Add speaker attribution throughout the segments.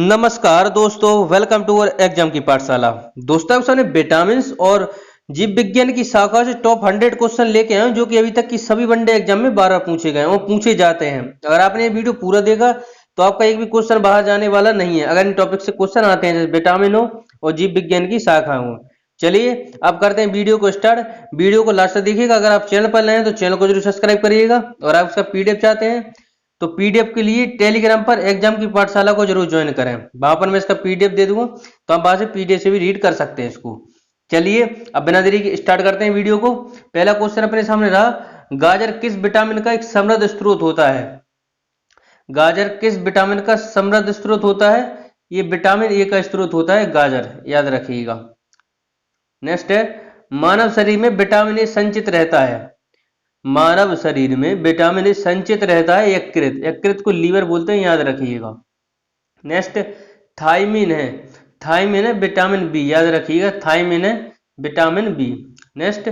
Speaker 1: नमस्कार दोस्तों, welcome to our exam की पाठशाला। दोस्तों आपके सामने विटामिन और जीव विज्ञान की शाखा से टॉप 100 क्वेश्चन लेके आए हैं जो कि अभी तक की सभी वनडे एग्जाम में 12 पूछे गए हैं और पूछे जाते हैं। अगर आपने ये वीडियो पूरा देखा तो आपका एक भी क्वेश्चन बाहर जाने वाला नहीं है अगर इन टॉपिक से क्वेश्चन आते हैं, जैसे विटामिन हो और जीव विज्ञान की शाखा हो। चलिए अब करते हैं वीडियो को स्टार्ट। वीडियो को लास्ट तक देखिएगा। अगर आप चैनल पर नए हैं तो चैनल को जरूर सब्सक्राइब करिएगा और आप इसका पीडीएफ चाहते हैं तो पीडीएफ के लिए टेलीग्राम पर एग्जाम की पाठशाला को जरूर ज्वाइन करें। वहां पर मैं इसका पीडीएफ दे दूंगा तो आप वहां से पीडीएफ से भी रीड कर सकते हैं इसको। चलिए अब बिना देरी के स्टार्ट करते हैं वीडियो को। पहला क्वेश्चन अपने सामने रहा, गाजर किस विटामिन का एक समृद्ध स्रोत होता है? गाजर किस विटामिन का समृद्ध स्रोत होता है? ये विटामिन ए का स्रोत होता है गाजर, याद रखिएगा। नेक्स्ट है, मानव शरीर में विटामिन ए संचित रहता है। मानव शरीर में विटामिन ए संचित रहता है यकृत, यकृत को लीवर बोलते हैं, याद रखिएगा। नेक्स्ट थायमिन है, थायमिन है विटामिन बी, याद रखिएगा, थायमिन है विटामिन बी। नेक्स्ट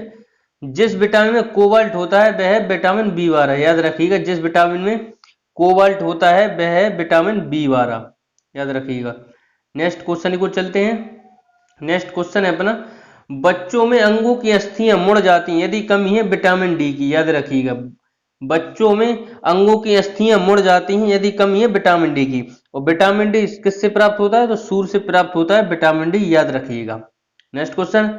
Speaker 1: जिस विटामिन में कोबाल्ट होता है वह है विटामिन बी 12, याद रखिएगा, जिस विटामिन में कोबाल्ट होता है वह है विटामिन बी 12, याद रखिएगा। नेक्स्ट क्वेश्चन को चलते हैं। नेक्स्ट क्वेश्चन है अपना, बच्चों में अंगों की अस्थियां मुड़ जाती हैं यदि कमी है विटामिन डी की, याद रखिएगा। बच्चों में अंगों की अस्थियां मुड़ जाती हैं यदि कमी है विटामिन डी की। और विटामिन डी किससे प्राप्त होता है? तो सूर्य से प्राप्त होता है विटामिन डी, याद रखिएगा। नेक्स्ट क्वेश्चन,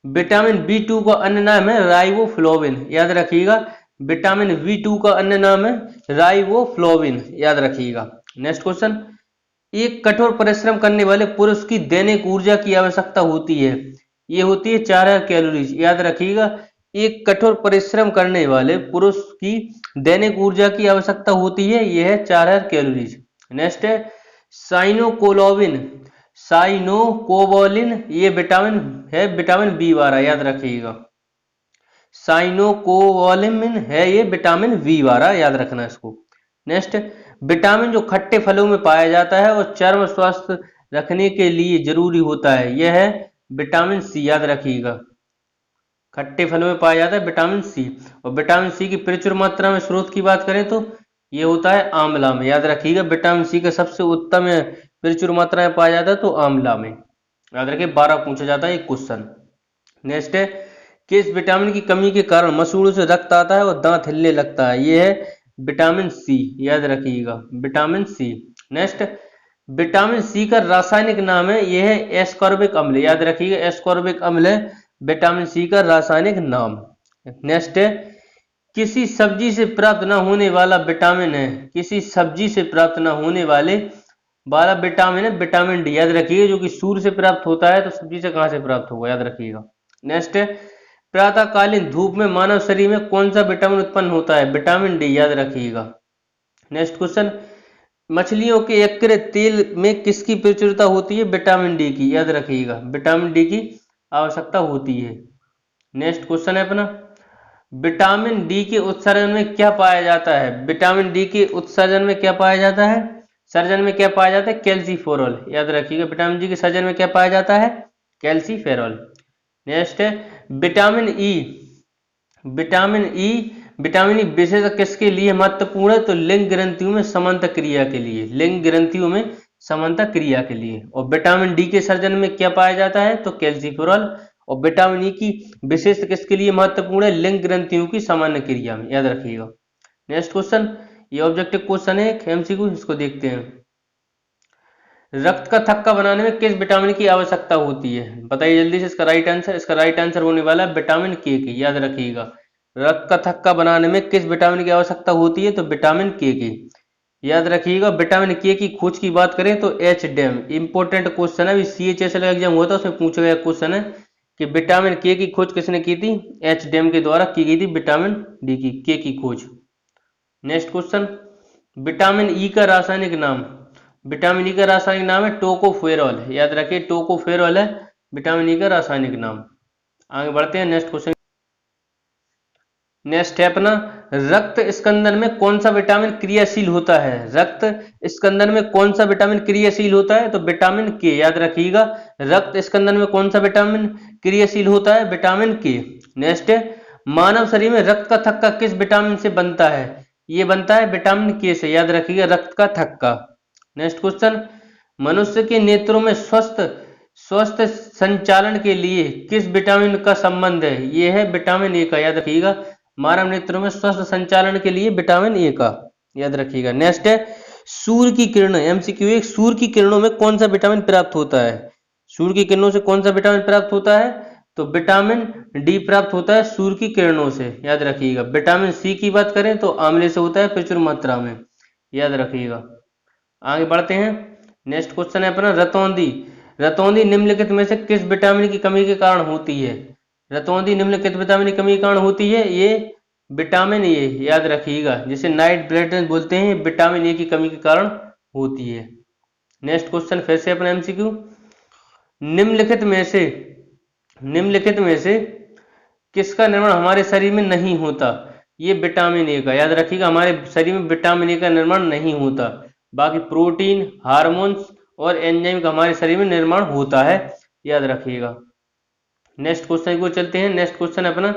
Speaker 1: विटामिन बी2 का अन्य नाम है राइबोफ्लोविन, याद रखिएगा, विटामिन बी2 का अन्य नाम है राइबोफ्लोविन, याद रखिएगा। नेक्स्ट क्वेश्चन, एक कठोर परिश्रम करने वाले पुरुष की दैनिक ऊर्जा की आवश्यकता होती है, ये होती है 4000 कैलोरीज, याद रखिएगा। एक कठोर परिश्रम करने वाले पुरुष की दैनिक ऊर्जा की आवश्यकता होती है, यह है 4000 कैलोरीज। नेक्स्ट है साइनोकोलोविन, साइनोकोबोलिन, ये विटामिन है विटामिन बी 12, याद रखिएगा। साइनोकोबोलिन है ये विटामिन बी 12, याद रखना इसको। नेक्स्ट विटामिन जो खट्टे फलों में पाया जाता है और चर्म स्वस्थ रखने के लिए जरूरी होता है, यह है विटामिन सी, याद रखिएगा। खट्टे फलों में पाया जाता है विटामिन सी। और विटामिन सी की प्रचुर मात्रा में स्रोत की बात करें तो ये होता है आंवला में, याद रखिएगा। विटामिन सी का सबसे उत्तम प्रचुर मात्रा में पाया जाता है तो आंवला में, याद रखिए। 12 पूछा जाता है एक क्वेश्चन। नेक्स्ट है, किस विटामिन की कमी के कारण मसूड़ों से रक्त आता है और दांत हिलने लगता है? ये है विटामिन सी, याद रखिएगा, vitamin C. Next vitamin C का रासायनिक नाम है, यह है एस्कॉर्बिक अम्ल, याद रखिएगा, एस्कॉर्बिक अम्ल है विटामिन सी का रासायनिक नाम। नेक्स्ट है, किसी सब्जी से प्राप्त न होने वाला विटामिन है, किसी सब्जी से प्राप्त न होने वाला विटामिन है विटामिन डी, याद रखिएगा, जो कि सूर्य से प्राप्त होता है तो सब्जी से कहां से प्राप्त होगा, याद रखिएगा। नेक्स्ट है, प्रातःकालीन धूप में मानव शरीर में कौन सा विटामिन उत्पन्न होता है? विटामिन डी, याद रखिएगा। नेक्स्ट क्वेश्चन, मछलियों के यकृत तेल में किसकी प्रचुरता होती है? विटामिन डी की, याद रखिएगा, विटामिन डी की आवश्यकता होती है। नेक्स्ट क्वेश्चन है अपना, विटामिन डी के उत्सर्जन में क्या पाया जाता है? विटामिन डी के उत्सर्जन में क्या पाया जाता है? सर्जन में क्या पाया जाता है? कैल्सीफेरॉल, याद रखिएगा, विटामिन डी के सर्जन में क्या पाया जाता है? कैल्सीफेरॉल। नेक्स्ट है विटामिन ई, विटामिन ई विशेष किसके लिए महत्वपूर्ण है? तो लिंग ग्रंथियों में समानता क्रिया के लिए, लिंग ग्रंथियों में समानता क्रिया के लिए। और विटामिन डी के सर्जन में क्या पाया जाता है? तो कैल्सीफेरॉल। और विटामिन ई की विशेष किसके लिए महत्वपूर्ण है? लिंग ग्रंथियों की सामान्य क्रिया में, याद रखिएगा। नेक्स्ट क्वेश्चन, ये ऑब्जेक्टिव क्वेश्चन है एमसीक्यू, इसको देखते हैं। रक्त का थक्का बनाने में किस विटामिन की आवश्यकता होती है? बताइए जल्दी से इसका राइट आंसर। इसका राइट आंसर होने वाला है विटामिन के की, याद रखिएगा। रक्त का थक्का बनाने में किस विटामिन की आवश्यकता होती है? तो विटामिन के की, याद रखिएगा। विटामिन के की खोज की बात करें तो एच डैम, इंपॉर्टेंट क्वेश्चन है, CHSL का एग्जाम हुआ था उसमें पूछा गया क्वेश्चन है कि विटामिन के की खोज किसने की थी? एच डैम के द्वारा की गई थी विटामिन डी की के की खोज। नेक्स्ट क्वेश्चन, विटामिन ई का रासायनिक नाम, विटामिन ई का रासायनिक नाम है टोकोफेरॉल, याद रखिए, टोकोफेरॉल है विटामिन ई का रासायनिक नाम। आगे बढ़ते हैं नेक्स्ट क्वेश्चन। नेक्स्ट है अपना, रक्त स्कंदन में कौन सा विटामिन क्रियाशील होता है? रक्त स्कंदन में कौन सा विटामिन क्रियाशील होता है? तो विटामिन के, याद रखिएगा, रक्त स्कंदन में कौन सा विटामिन क्रियाशील होता है? विटामिन के। नेक्स्ट है, मानव शरीर में रक्त का थक्का किस विटामिन से बनता है? ये बनता है विटामिन के से, याद रखिएगा, रक्त का थक्का। नेक्स्ट क्वेश्चन, मनुष्य के नेत्रों में स्वस्थ स्वस्थ संचालन के लिए किस विटामिन का संबंध है? ये है विटामिन ए का, याद रखिएगा। मानव नेत्रों में स्वस्थ संचालन के लिए विटामिन ए का, याद रखिएगा। नेक्स्ट है सूर्य की किरणें, एमसीक्यू। एक सूर्य की किरणों में कौन सा विटामिन प्राप्त होता है? सूर्य की किरणों से कौन सा विटामिन प्राप्त होता है? तो विटामिन डी प्राप्त होता है सूर्य की किरणों से, याद रखिएगा। विटामिन सी की बात करें तो आंवले से होता है प्रचुर मात्रा में, याद रखिएगा। आगे बढ़ते हैं। नेक्स्ट क्वेश्चन है अपना रतौंधी। रतौंधी निम्नलिखित में से किस विटामिन की कमी के कारण होती है? रतौंधी निम्नलिखित विटामिन की कमी के कारण होती है? ये विटामिन ए, याद रखिएगा, जिसे नाइट ब्लाइंडनेस बोलते हैं, विटामिन ए की कमी के कारण होती है। नेक्स्ट क्वेश्चन फिर से अपना एमसीक्यू। निम्नलिखित में से किसका निर्माण हमारे शरीर में नहीं होता? ये विटामिन ए का, याद रखिएगा। हमारे शरीर में विटामिन ए का निर्माण नहीं होता, बाकी प्रोटीन, हार्मोन्स और एंजाइम का हमारे शरीर में निर्माण होता है, याद रखिएगा। नेक्स्ट क्वेश्चन को चलते हैं। नेक्स्ट क्वेश्चन अपना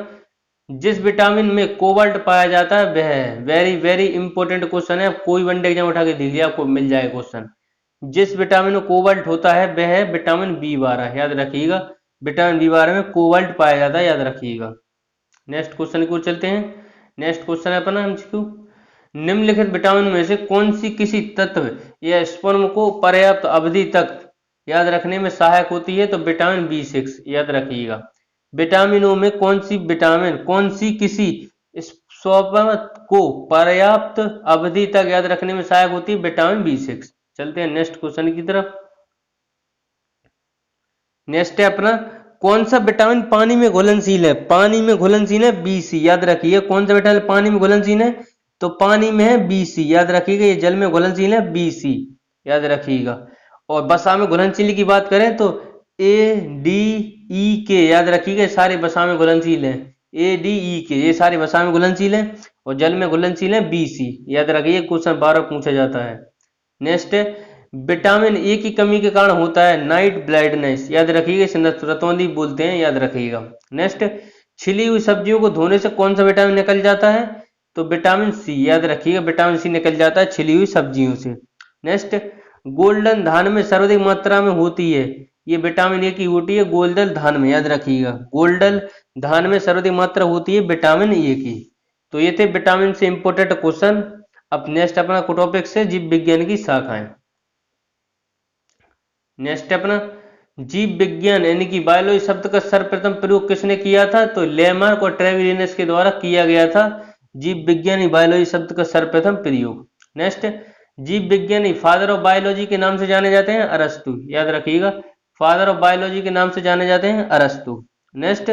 Speaker 1: जिस विटामिन में कोबाल्ट पाया जाता है वह है, वेरी वेरी इंपॉर्टेंट क्वेश्चन है। कोई वनडे एग्जाम उठा के दिख लिया आपको मिल जाए क्वेश्चन। जिस विटामिन में कोबाल्ट होता है वह है विटामिन बी12, याद रखिएगा। विटामिन बी12 में कोबाल्ट पाया जाता है, याद रखिएगा। नेक्स्ट क्वेश्चन को चलते हैं। नेक्स्ट क्वेश्चन है अपना एमसीक्यू। निम्नलिखित विटामिन में से कौन सी किसी तत्व या स्पर्म को पर्याप्त अवधि तक याद रखने में सहायक होती है? तो विटामिन बी6, याद रखिएगा। विटामिनों में कौन सी किसी स्पर्म को पर्याप्त अवधि तक याद रखने में सहायक होती है? Vitamin B6. चलते हैं नेक्स्ट क्वेश्चन की तरफ। नेक्स्ट है अपना कौन सा विटामिन पानी में घुलनशील है? पानी में घुलनशील है बी.सी, याद रखिए। कौन सा विटामिन पानी में घुलनशील है? तो पानी में है बी.सी, याद रखिएगा। ये जल में घुलनशील है बी.सी, याद रखिएगा। और वसा में घुलनशील की बात करें तो A, D, E, K, याद रखिएगा। सारे वसा में घुलनशील है A, D, E, K, ये सारे वसा में घुलनशील है। और जल में घुलनशील है बी.सी, याद रखिए। क्वेश्चन 12 पूछा जाता है। नेक्स्ट है विटामिन ए की कमी के कारण होता है नाइट ब्लाइंडनेस, याद रखिएगा। इसे रतौंधी बोलते हैं, याद रखिएगा। नेक्स्ट छिली हुई सब्जियों को धोने से कौन सा विटामिन निकल जाता है? तो विटामिन सी, याद रखिएगा। विटामिन सी निकल जाता है छिली हुई सब्जियों से। नेक्स्ट गोल्डन धान में सर्वाधिक मात्रा में होती है, ये विटामिन ए की होती है गोल्डन धान में, याद रखिएगा। गोल्डन धान में सर्वाधिक मात्रा होती है विटामिन ए की। तो ये थे विटामिन से इंपोर्टेंट क्वेश्चन। अब नेक्स्ट अपना टॉपिक से जीव विज्ञान की शाखाएं। नेक्स्ट अपना जीव विज्ञान यानी कि बायोलॉजी शब्द का सर्वप्रथम प्रयोग किसने किया था? तो लेमार्क और ट्रेविलियस के द्वारा किया गया था जीव विज्ञानी बायोलॉजी शब्द का सर्वप्रथम प्रयोग। नेक्स्ट जीव विज्ञानी फादर ऑफ बायोलॉजी के नाम से जाने जाते हैं अरस्तु, याद रखिएगा। फादर ऑफ बायोलॉजी के नाम से जाने जाते हैं अरस्तु। नेक्स्ट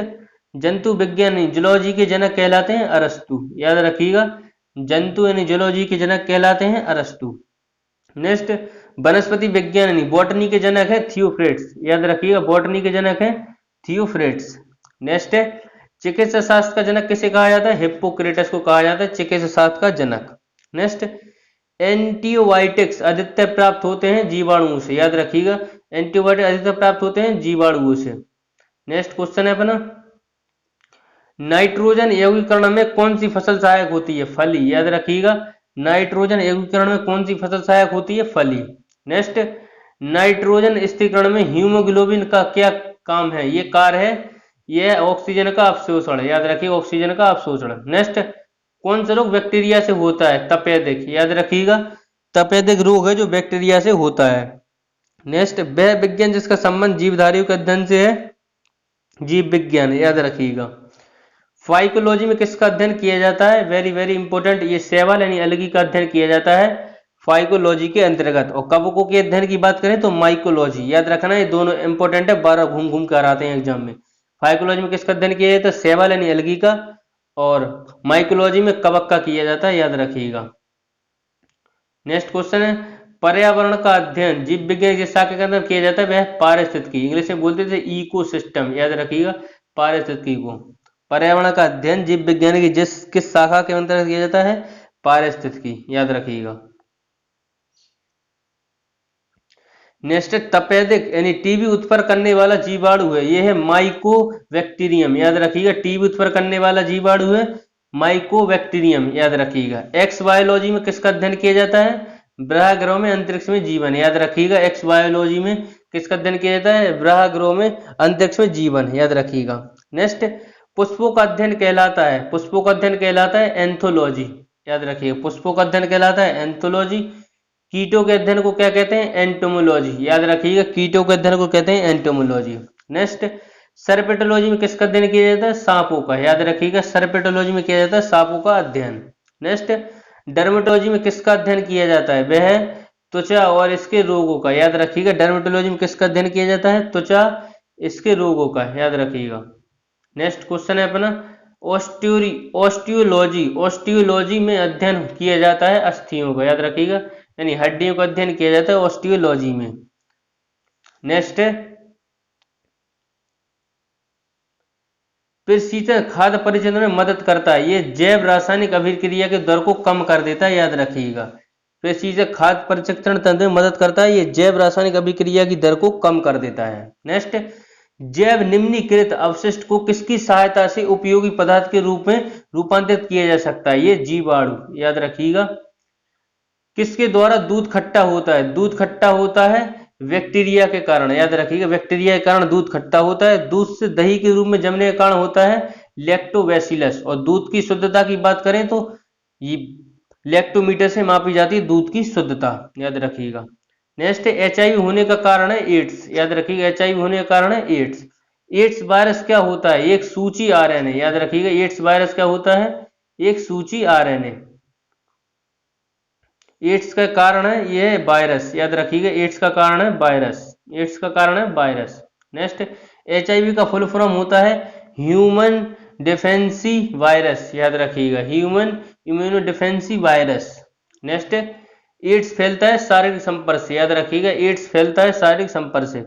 Speaker 1: जंतु विज्ञानी जूलॉजी के जनक कहलाते हैं अरस्तु, याद रखिएगा। जंतु यानी जूलॉजी के जनक कहलाते हैं अरस्तु। नेक्स्ट वनस्पति विज्ञान यानी बॉटनी के जनक है थियोफ्रेट्स, याद रखिएगा। बॉटनी के जनक है थियोफ्रेट्स। नेक्स्ट है चिकित्सा शास्त्र का जनक किसे कहा जाता है? हिप्पोक्रेटस को कहा जाता है चिकित्सा शास्त्र का जनक। नेक्स्ट एंटीबायोटिक्स अधिकतर प्राप्त होते हैं जीवाणुओं से, याद रखिएगा। एंटीबायोटिक अधिकतर प्राप्त होते हैं जीवाणुओं से। नेक्स्ट क्वेश्चन है अपना नाइट्रोजन यौगिकरण में कौन सी फसल सहायक होती है? फली, याद रखिएगा। नाइट्रोजन यौगिकरण में कौन सी फसल सहायक होती है? फली। नेक्स्ट नाइट्रोजन स्थिरीकरण में हीमोग्लोबिन का क्या काम है? ये कार्य है, यह ऑक्सीजन का अवशोषण, याद रखिए। ऑक्सीजन का अवशोषण। नेक्स्ट कौन सा रोग बैक्टीरिया से होता है? तपेदिक, याद रखिएगा। तपेदिक रोग है जो बैक्टीरिया से होता है। नेक्स्ट वह विज्ञान जिसका संबंध जीवधारियों के अध्ययन से है, जीव विज्ञान, याद रखिएगा। फाइकोलॉजी में किसका अध्ययन किया जाता है? वेरी वेरी इंपॉर्टेंट, ये शैवाल यानी अलगी का अध्ययन किया जाता है फाइकोलॉजी के अंतर्गत। और कवकों के अध्ययन की बात करें तो माइकोलॉजी, याद रखना। ये दोनों इंपॉर्टेंट है, 12 घूम घूम कर आते हैं एग्जाम में। फाइकोलॉजी में किसका अध्ययन किया जाता है? शैवाल यानी अलगी का। और माइकोलॉजी में कवक का किया जाता है, याद रखिएगा। नेक्स्ट क्वेश्चन है पर्यावरण का अध्ययन जीव विज्ञान की शाखा के अंदर किया जाता है वह पारिस्थितिकी, इंग्लिश में बोलते थे इकोसिस्टम, याद रखिएगा। पारिस्थितिकी को पर्यावरण का अध्ययन जीव विज्ञान की किस शाखा के अंतर्गत किया जाता है? पारिस्थितिकी, याद रखिएगा। नेक्स्ट तपेदिक यानी टीबी उत्पन्न करने वाला जीवाणु है, यह है माइकोबैक्टीरियम, याद रखिएगा। टीबी उत्पन्न करने वाला जीवाणु है माइकोबैक्टीरियम, याद रखिएगा। एक्स बायोलॉजी में किसका अध्ययन किया जाता है? ग्रह ग्रहों में अंतरिक्ष में जीवन, याद रखिएगा। एक्स बायोलॉजी में किसका अध्ययन किया जाता है? ग्रह ग्रहों में अंतरिक्ष में जीवन, याद रखिएगा। नेक्स्ट, पुष्पों का अध्ययन कहलाता है, पुष्पों का अध्ययन कहलाता है एंथोलॉजी, याद रखिएगा। पुष्पों का अध्ययन कहलाता है एंथोलॉजी। कीटों के अध्ययन को क्या कहते हैं? एंटोमोलॉजी, याद रखिएगा। कीटों के अध्ययन को कहते हैं एंटोमोलॉजी। नेक्स्ट, सर्पेटोलॉजी में किसका अध्ययन किया जाता है? सांपों का, याद रखिएगा। सर्पेटोलॉजी में किया जाता है सांपों का अध्ययन। नेक्स्ट, डर्मेटोलॉजी में किसका अध्ययन किया जाता है? वह त्वचा और इसके रोगों का, याद रखिएगा। डर्मेटोलॉजी में किसका अध्ययन किया जाता है? त्वचा, इसके रोगों का, याद रखिएगा। नेक्स्ट क्वेश्चन है अपना ऑस्टियोलॉजी, ऑस्टियोलॉजी में अध्ययन किया जाता है अस्थियों का, याद रखिएगा। यानी हड्डियों का अध्ययन किया जाता है ऑस्टियोलॉजी में। नेक्स्ट, फिर शीतल खाद्य परिचलन में मदद करता है, ये जैव रासायनिक अभिक्रिया के दर को कम कर देता है, याद रखिएगा। फिर शीतल खाद्य परिचलन तंत्र में मदद करता है, ये जैव रासायनिक अभिक्रिया की दर को कम कर देता है। नेक्स्ट, जैव निम्नीकृत अवशिष्ट को किसकी सहायता से उपयोगी पदार्थ के रूप में रूपांतरित किया जा सकता है? ये जीवाणु, याद रखिएगा। किसके द्वारा दूध खट्टा होता है? दूध खट्टा होता है बैक्टीरिया के कारण, याद रखिएगा। बैक्टीरिया के कारण दूध खट्टा होता है। दूध से दही के रूप में जमने के कारण होता है लैक्टोबैसिलस। और दूध की शुद्धता की बात करें तो ये लैक्टोमीटर से मापी जाती है दूध की शुद्धता, याद रखिएगा। नेक्स्ट, HIV होने का कारण है एड्स, याद रखिएगा। HIV होने का कारण है एड्स। एड्स वायरस क्या होता है? एक सूची RNA, याद रखिएगा। एड्स वायरस क्या होता है? एक सूची RNA। एड्स का कारण है यह वायरस, याद रखिएगा। एड्स का कारण है वायरस, एड्स का कारण है वायरस। नेक्स्ट, HIV का फुल फॉर्म होता है ह्यूमन डिफेंसी वायरस, याद रखिएगा। Human immunodeficiency virus. Next, AIDS फैलता है शारीरिक संपर्क से, याद रखिएगा। एड्स फैलता है शारीरिक संपर्क से।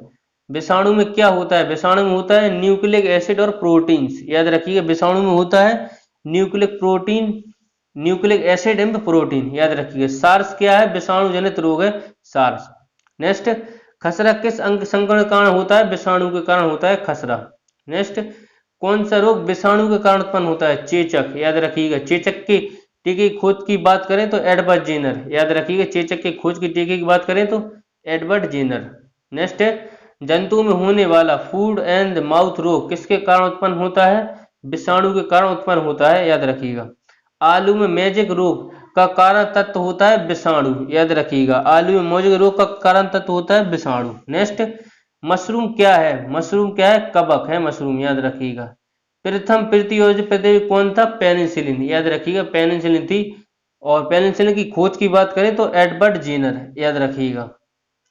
Speaker 1: विषाणु में क्या होता है? विषाणु में होता है न्यूक्लिक एसिड और प्रोटीन्स, याद रखिएगा। विषाणु में होता है न्यूक्लिक प्रोटीन, न्यूक्लिक एसिड एवं प्रोटीन, याद रखिएगा। सार्स क्या है? विषाणु जनित रोग है सार्स। नेक्स्ट, खसरा किस अंग संक्रमण के कारण होता है? विषाणु के कारण होता है खसरा। नेक्स्ट, कौन सा रोग विषाणु के कारण उत्पन्न होता है? चेचक, याद रखिएगा। चेचक के टीके की खोज की बात करें तो एडवर्ड जेनर, याद रखिएगा। चेचक के खोज के टीके की बात करें तो एडवर्ड जेनर। नेक्स्ट, जंतु में होने वाला फूड एंड माउथ रोग किसके कारण उत्पन्न होता है? विषाणु के कारण उत्पन्न होता है, याद रखिएगा। आलू में मैजिक रोग का कारण तत्व होता है विषाणु, याद रखिएगा। आलू में मैजिक रोग का कारण तत्व होता है विषाणु। नेक्स्ट, मशरूम क्या है? मशरूम क्या है? कवक है मशरूम, याद रखिएगा। प्रथम प्रतियोजी प्रतियोगी कौन था? पेनिसिलिन, याद रखिएगा। पेनिसिलिन थी। और पेनिसिलिन की खोज की बात करें तो एडवर्ड जेनर, याद रखिएगा।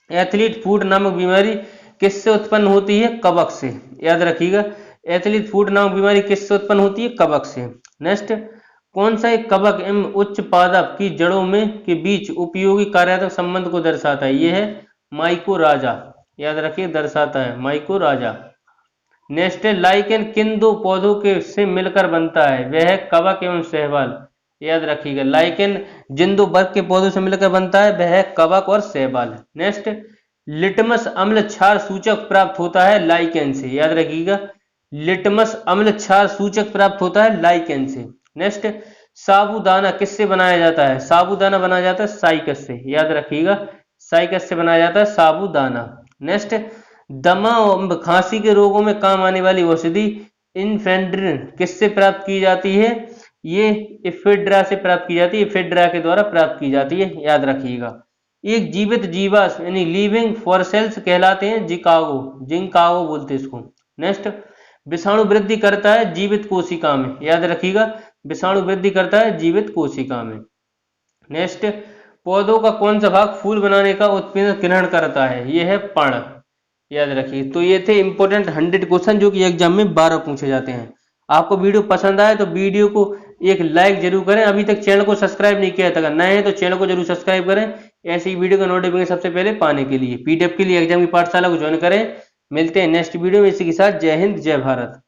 Speaker 1: एथलीट फूट नामक बीमारी किससे उत्पन्न होती है? कवक से, याद रखिएगा। एथलीट फूट नामक बीमारी किससे उत्पन्न होती है? कवक से। नेक्स्ट, कौन सा एक कवक एवं उच्च पादप की जड़ों में के बीच उपयोगी कार्यात्मक संबंध को दर्शाता है? यह है माइकोराजा, याद रखिए, दर्शाता है माइकोराजा। नेक्स्ट, लाइकेन किन दो पौधों के से मिलकर बनता है? वह है कवक एवं शैवाल, याद रखिएगा। लाइकेन जिन दो वर्ग के पौधों से मिलकर बनता है वह है कवक और शैवाल। नेक्स्ट, लिटमस अम्ल क्षार सूचक प्राप्त होता है लाइकेन से, याद रखिएगा। लिटमस अम्ल क्षार सूचक प्राप्त होता है लाइकेन से। नेक्स्ट, साबूदाना किससे बनाया जाता है? साबूदाना बनाया जाता है साइकस से, याद रखिएगा। साइकस से बनाया जाता है साबूदाना। नेक्स्ट, दमा और खांसी के रोगों में काम आने वाली औषधि इन्फेड्रिन किससे प्राप्त की जाती है? ये इफेड्रा से प्राप्त की जाती है, इफेड्रा के द्वारा प्राप्त की जाती है, याद रखिएगा। एक जीवित जीवाश्म यानी लिविंग फॉसिल्स कहलाते हैं जिंकागो, जिंकागो बोलते हैं इसको। नेक्स्ट, विषाणु वृद्धि करता है जीवित कोशिका में, याद रखिएगा। विषाणु वृद्धि करता है जीवित कोशिका में। नेक्स्ट, पौधों का कौन सा भाग फूल बनाने का उत्पीड़न ग्रहण करता है? यह है पर्ण, याद रखिए। तो ये थे इंपॉर्टेंट 100 क्वेश्चन जो कि एग्जाम में 12 पूछे जाते हैं। आपको वीडियो पसंद आए तो वीडियो को एक लाइक जरूर करें। अभी तक चैनल को सब्सक्राइब नहीं किया था, अगर नए हैं तो चैनल को जरूर सब्सक्राइब करें ऐसी वीडियो का नोटिफिकेशन सबसे पहले पाने के लिए। PDF के लिए एग्जाम की पाठशाला को ज्वाइन करें। मिलते हैं नेक्स्ट वीडियो में। इसी के साथ जय हिंद, जय भारत।